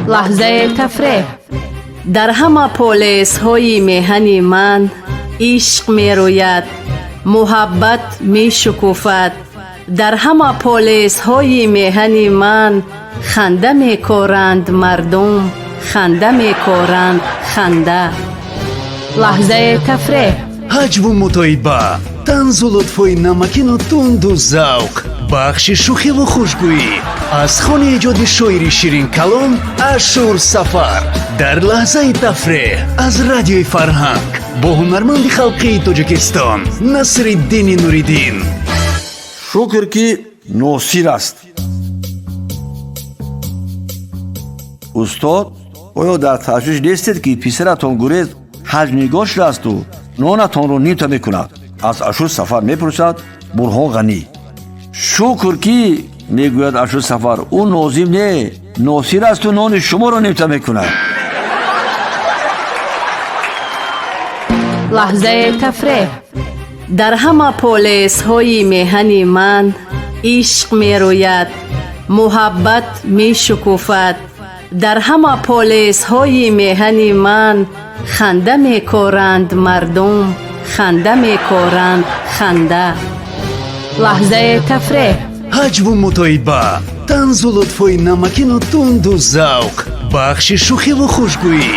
لحظه تفریح. در همه پولیس های میهن من عشق می روید، محبت می شکوفد. در همه پولیس های میهن من خنده می کارند مردم، خنده می کارند خنده. لحظه تفریح. ҳаҷву мутоиба, танзу лутфои намакину тунду завқ, бахши шӯхиву хушгӯӣ аз хони эҷоди шоири Ширин калом Ашур Сафар дар лаҳзаи тафреҳ аз радиои Фарҳанг бо ҳунарманди халқии Тоҷикистон Насриддини Нуриддин. шукр ки носир аст. устод, оё дар ташвиш нестед ки писаратон гурез ҳаҷми гоҳ шудасту нонатонро нимта мекунад? аз Ашур Сафар мепурсад Бурҳон Ғанӣ. шукр ки, мегӯяд Ашур Сафар, ӯ нозим не, носир асту нони шуморо нимта мекунад. لحظه تفریح. در همه پولیس های میهن من عشق می روید، محبت می شکوفد. در همه پولیس های میهن من خنده می کارند مردم، خنده می کارند خنده. لحظه تفریح. ҳаҷву мутоиба, танзу лутфои намакину тунду завқ, бахши шӯхиву хушгӯӣ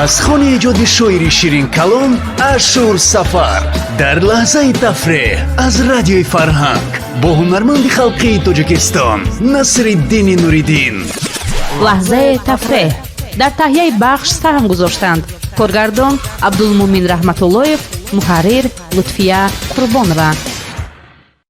аз хони эҷоди шоири Ширин калом Ашур Сафар дар лаҳзаи тафреҳ аз радиои Фарҳанг бо ҳунарманди халқии Тоҷикистон Насриддини Нуриддин. لحظه تفریح. در تهیه بخش سهم گذاشتند کارگردان عبدالمومن رحمتاللهیف، محرر لطفیه قربانова.